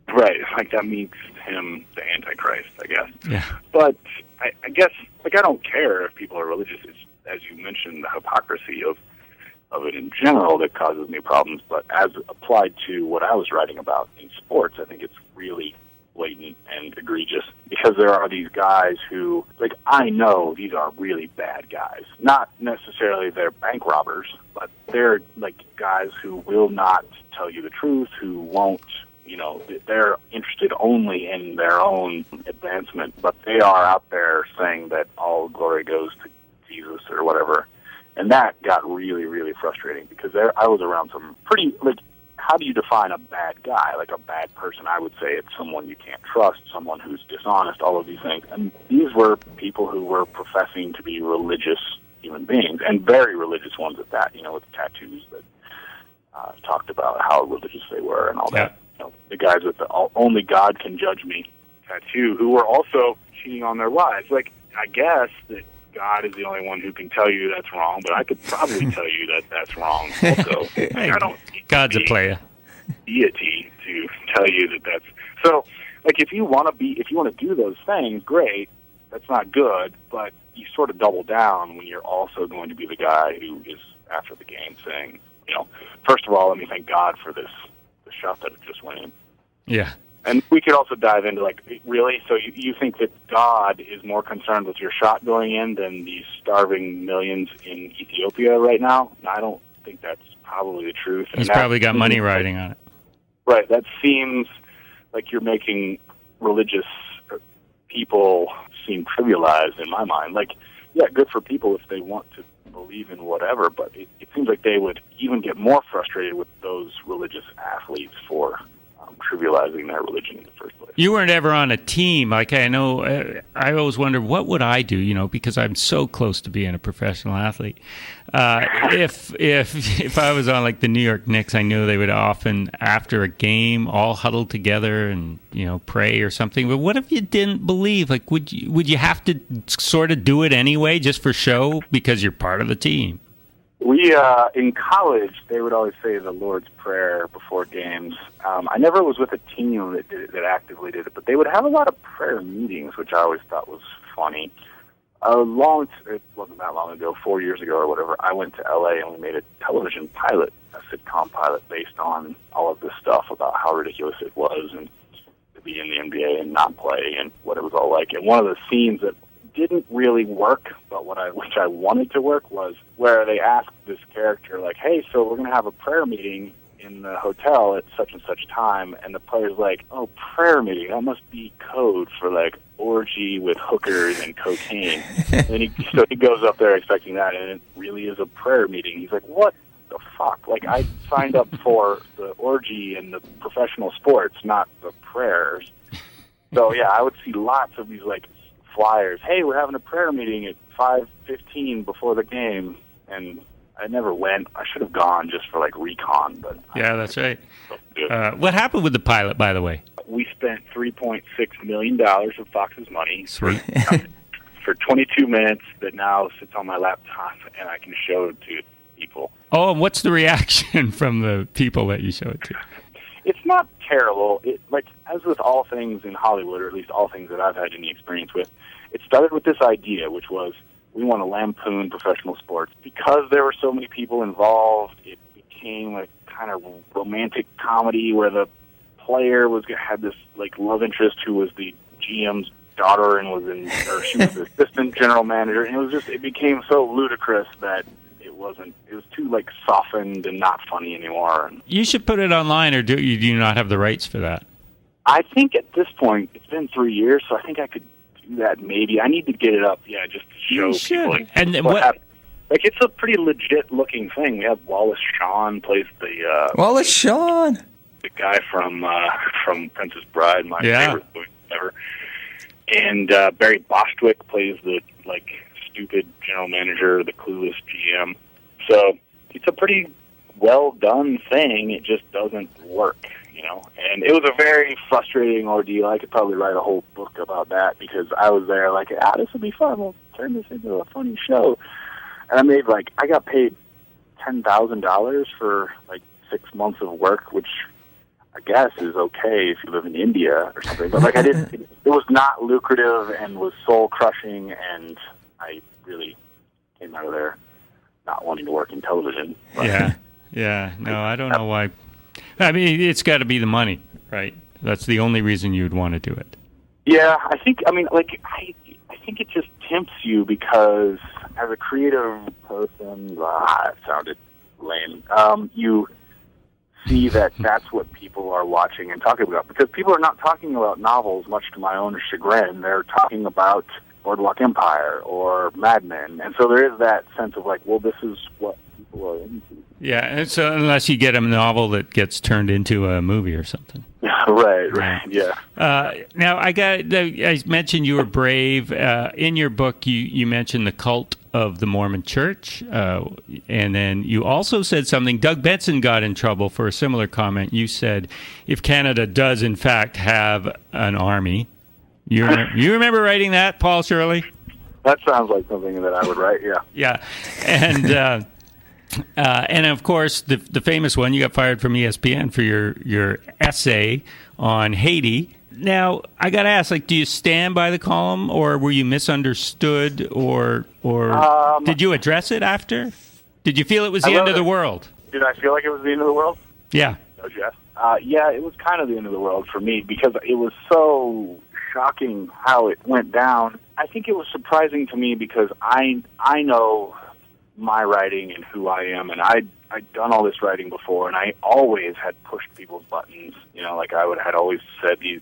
Right, like that makes him the Antichrist, I guess. Yeah. But I guess, like, I don't care if people are religious. It's, as you mentioned, the hypocrisy of it in general that causes me problems. But as applied to what I was writing about in sports, I think it's really blatant and egregious, because there are these guys who, like, I know these are really bad guys. Not necessarily they're bank robbers, but they're, like, guys who will not tell you the truth, who won't, they're interested only in their own advancement, but they are out there saying that all glory goes to Jesus or whatever. And that got really, really frustrating, because I was around some pretty, like, how do you define a bad guy, like a bad person? I would say it's someone you can't trust, someone who's dishonest, all of these things. And these were people who were professing to be religious human beings, and very religious ones at that, with tattoos that talked about how religious they were and all that. The guys with the only God can judge me tattoo, who were also cheating on their wives. Like, I guess that God is the only one who can tell you that's wrong, but I could probably tell you that that's wrong also. I don't need God's a player. Deity to tell you that that's... So, like, if you want to do those things, great, that's not good, but you sort of double down when you're also going to be the guy who is after the game saying, first of all, let me thank God for the shot that it just went in. Yeah. And we could also dive into, like, really? So you think that God is more concerned with your shot going in than these starving millions in Ethiopia right now? I don't think that's probably the truth. He's probably got money riding on it. Right. That seems like you're making religious people seem trivialized in my mind. Like, yeah, good for people if they want to believe in whatever, but it seems like they would even get more frustrated with those religious athletes for trivializing their religion in the first place. You weren't ever on a team. Like, I know, I always wondered, what would I do, because I'm so close to being a professional athlete. If I was on, like, the New York Knicks, I knew they would often, after a game, all huddle together and, pray or something. But what if you didn't believe? Like, would you have to sort of do it anyway, just for show, because you're part of the team? We, in college, they would always say the Lord's Prayer before games. I never was with a team that actively did it, but they would have a lot of prayer meetings, which I always thought was funny. It wasn't that long ago, 4 years ago or whatever, I went to L.A. and we made a television pilot, a sitcom pilot, based on all of this stuff about how ridiculous it was and to be in the NBA and not play and what it was all like. And one of the scenes that didn't really work, but which I wanted to work, was where they asked this character, like, hey, so we're going to have a prayer meeting in the hotel at such and such time, and the player's like, oh, prayer meeting, that must be code for, like, orgy with hookers and cocaine. And he goes up there expecting that, and it really is a prayer meeting. He's like, what the fuck? Like, I signed up for the orgy and the professional sports, not the prayers. So, yeah, I would see lots of these, like, flyers. Hey, we're having a prayer meeting at 5:15 before the game, and I never went. I should have gone just for, like, recon. But yeah, that's right. What happened with the pilot, by the way? We spent $3.6 million of Fox's money Sweet. for 22 minutes that now sits on my laptop, and I can show it to people. Oh, and what's the reaction from the people that you show it to? It's not terrible. Like, as with all things in Hollywood, or at least all things that I've had any experience with, it started with this idea, which was we want to lampoon professional sports. Because there were so many people involved, it became a kind of romantic comedy where the player had this, like, love interest who was the GM's daughter and she was the assistant general manager, and it became so ludicrous that it was too, like, softened and not funny anymore. You should put it online, or do you not have the rights for that? I think at this point, it's been 3 years, so I think I could do that maybe. I need to get it up, just to show people. Like, and it's a pretty legit looking thing. We have Wallace Shawn plays Wallace Shawn, the guy from Princess Bride, my favorite movie ever. And Barry Bostwick plays the, like, stupid general manager, the clueless GM. So it's a pretty well done thing. It just doesn't work, And it was a very frustrating ordeal. I could probably write a whole book about that because I was there like, this will be fun. We'll turn this into a funny show. And I got paid $10,000 for, like, 6 months of work, which I guess is okay if you live in India or something. But, like, it was not lucrative and was soul crushing, and I really came out of there not wanting to work in television. But No, I don't know why. I mean, it's got to be the money, right? That's the only reason you'd want to do it. Yeah, I think it just tempts you because as a creative person, it sounded lame. You see that's what people are watching and talking about, because people are not talking about novels, much to my own chagrin. They're talking about Boardwalk Empire or Mad Men, and so there is that sense of, like, well, this is what people are into. Yeah, and so unless you get a novel that gets turned into a movie or something. Right, yeah. Now, I mentioned you were brave. In your book, you mentioned the cult of the Mormon Church, and then you also said something. Doug Benson got in trouble for a similar comment. You said, if Canada does, in fact, have an army. You remember writing that, Paul Shirley? That sounds like something that I would write, yeah. Yeah, and of course, the famous one, you got fired from ESPN for your essay on Haiti. Now, I got to ask, like, do you stand by the column, or were you misunderstood, or did you address it after? Did you feel it was the end of the world? Did I feel like it was the end of the world? Yeah. Oh, yes. Yeah, it was kind of the end of the world for me because it was so shocking how it went down. I think it was surprising to me because I know my writing and who I am, and I'd done all this writing before, and I always had pushed people's buttons. Like I had always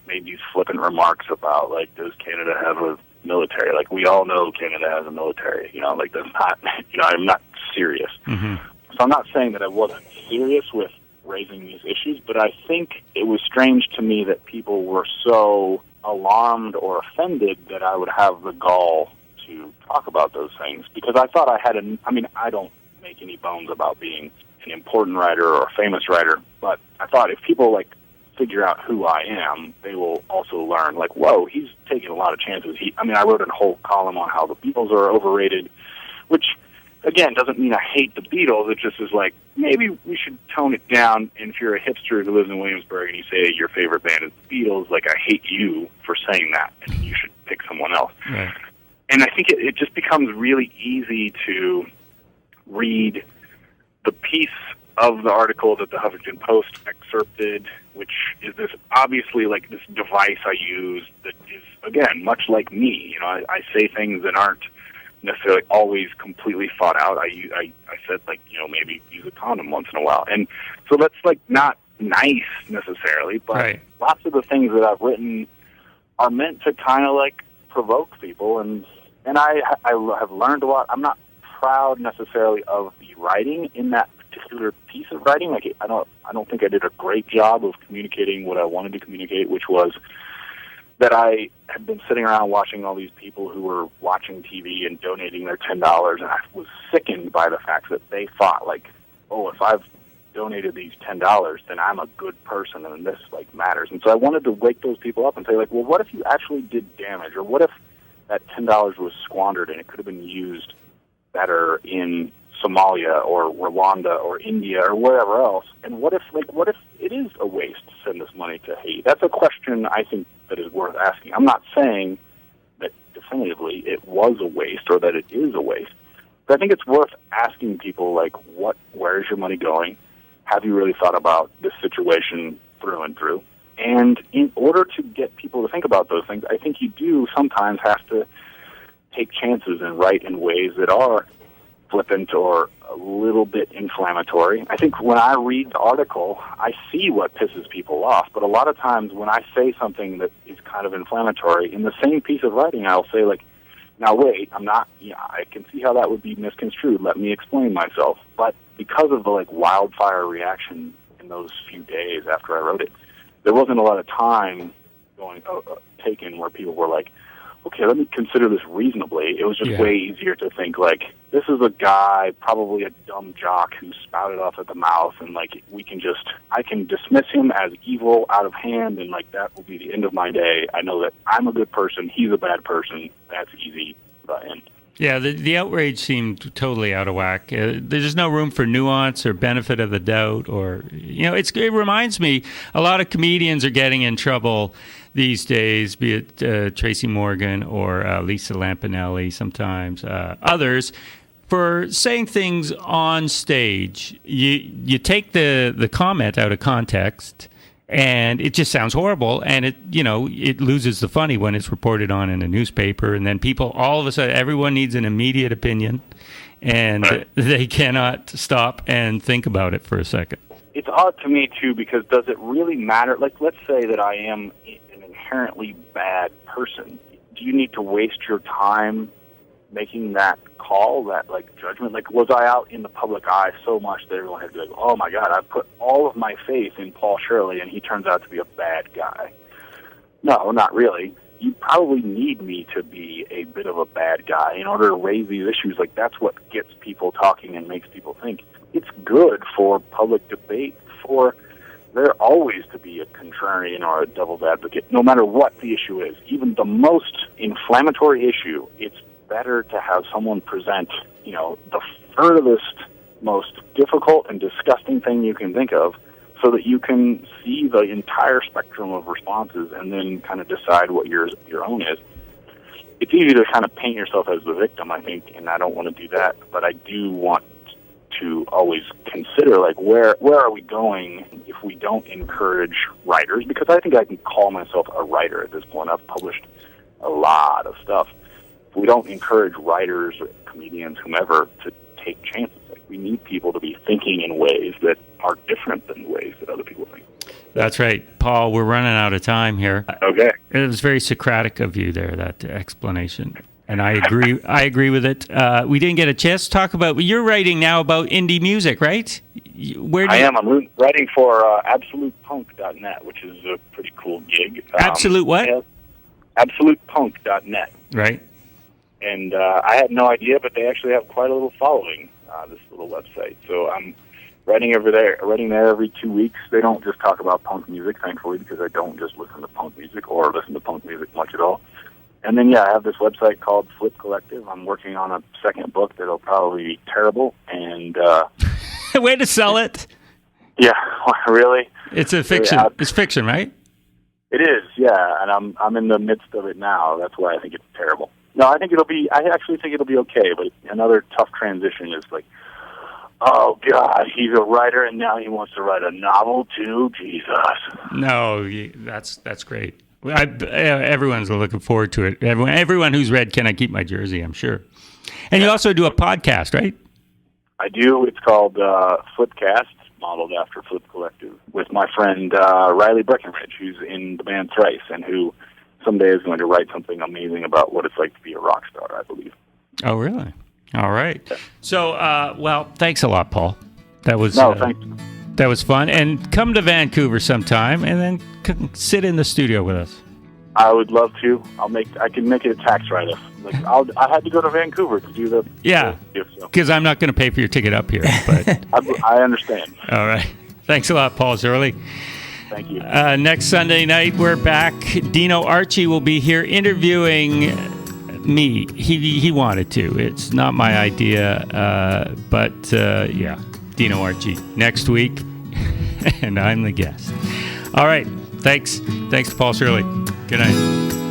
made these flippant remarks about, like, does Canada have a military? Like, we all know Canada has a military. Like, that's not. I'm not serious. Mm-hmm. So I'm not saying that I wasn't serious with raising these issues, but I think it was strange to me that people were so alarmed or offended that I would have the gall to talk about those things, because I thought I had I don't make any bones about being an important writer or a famous writer, but I thought if people, like, figure out who I am, they will also learn, like, whoa, he's taking a lot of chances. I wrote a whole column on how the Beatles are overrated, which, again, doesn't mean I hate the Beatles. It just is like, maybe we should tone it down, and if you're a hipster who lives in Williamsburg and you say your favorite band is the Beatles, like, I hate you for saying that, and you should pick someone else. Right. And I think it just becomes really easy to read the piece of the article that the Huffington Post excerpted, which is this obviously, like, this device I use that is, again, much like me. I say things that aren't necessarily always completely thought out. I said, like, maybe use a condom once in a while. And So that's like not nice necessarily, but Right. lots of the things that I've written are meant to kind of like provoke people, and I have learned a lot. I'm not proud necessarily of the writing in that particular piece of writing. Like I don't think I did a great job of communicating what I wanted to communicate, which was that I had been sitting around watching all these people who were watching TV and donating their $10, and I was sickened by the fact that they thought like, oh, if I've donated these $10, then I'm a good person, and this like matters. And so I wanted to wake those people up and say like, well, what if you actually did damage, or what if that $10 was squandered and it could have been used better in Somalia or Rwanda or India or wherever else? And what if it is a waste to send this money to Haiti? That's a question I think that is worth asking. I'm not saying that definitively it was a waste or that it is a waste, but I think it's worth asking people like, where is your money going? Have you really thought about this situation through and through? And in order to get people to think about those things, I think you do sometimes have to take chances and write in ways that are flippant or a little bit inflammatory. I think when I read the article, I see what pisses people off, but a lot of times when I say something that is kind of inflammatory, in the same piece of writing, I'll say like, now wait, I can see how that would be misconstrued. Let me explain myself. But because of the like wildfire reaction in those few days after I wrote it, there wasn't a lot of time taken where people were like, okay, let me consider this reasonably. It was just way easier to think like, this is a guy, probably a dumb jock who spouted off at the mouth, and like I can dismiss him as evil, out of hand, and like that will be the end of my day. I know that I'm a good person, he's a bad person. That's easy. And Yeah, the outrage seemed totally out of whack. There's no room for nuance or benefit of the doubt, or it reminds me a lot of comedians are getting in trouble these days, be it Tracy Morgan or Lisa Lampanelli, sometimes others, for saying things on stage. You take the comment out of context, and it just sounds horrible, and it loses the funny when it's reported on in a newspaper, and then people, all of a sudden, everyone needs an immediate opinion, and they cannot stop and think about it for a second. It's odd to me, too, because does it really matter? Like, let's say that I am an inherently bad person. Do you need to waste your time making that call, that like judgment? Like, was I out in the public eye so much that everyone had to be like, oh my God, I put all of my faith in Paul Shirley and he turns out to be a bad guy? No, not really. You probably need me to be a bit of a bad guy in order to raise these issues. Like, that's what gets people talking and makes people think. It's good for public debate, for there always to be a contrarian or a devil's advocate, no matter what the issue is. Even the most inflammatory issue, it's better to have someone present, the furthest, most difficult and disgusting thing you can think of, so that you can see the entire spectrum of responses and then kind of decide what your own is. It's easy to kind of paint yourself as the victim, I think, and I don't want to do that, but I do want to always consider, like, where are we going if we don't encourage writers? Because I think I can call myself a writer at this point. I've published a lot of stuff. If we don't encourage writers, comedians, whomever, to take chances, like, we need people to be thinking in ways that are different than the ways that other people think. That's right. Paul, we're running out of time here. Okay. It was very Socratic of you there, that explanation. And I agree with it. We didn't get a chance to talk about, you're writing now about indie music, right? I am. I'm writing for AbsolutePunk.net, which is a pretty cool gig. Absolute what? Yeah, AbsolutePunk.net. Right. And I had no idea, but they actually have quite a little following, this little website. So I'm writing there every 2 weeks. They don't just talk about punk music, thankfully, because I don't just listen to punk music or listen to punk music much at all. And then, I have this website called Flip Collective. I'm working on a second book that'll probably be terrible. And way to sell it. Yeah, really? It's a fiction. It's fiction, right? It is, yeah. And I'm in the midst of it now. That's why I think it's terrible. No, I actually think it'll be okay. But another tough transition is like, oh God, he's a writer and now he wants to write a novel too. Jesus. No, that's great. Everyone's looking forward to it. Everyone who's read Can I Keep My Jersey, I'm sure. And you also do a podcast, right? I do. It's called Flipcast. modeled after Flip Collective, with my friend Riley Breckenridge, who's in the band Thrice, and who someday is going to write something amazing about what it's like to be a rock star, I believe. Oh, really? All right. Yeah. So, well, thanks a lot, Paul. That was thanks. That was fun. And come to Vancouver sometime, and then sit in the studio with us. I would love to. I can make it a tax write-off. Like I had to go to Vancouver to do the because I'm not going to pay for your ticket up here. But I understand. All right. Thanks a lot, Paul Shirley. Thank you. Next Sunday night, we're back. Dino Archie will be here interviewing me. He wanted to. It's not my idea, but yeah, Dino Archie next week, and I'm the guest. All right. Thanks to Paul Shirley. Good night.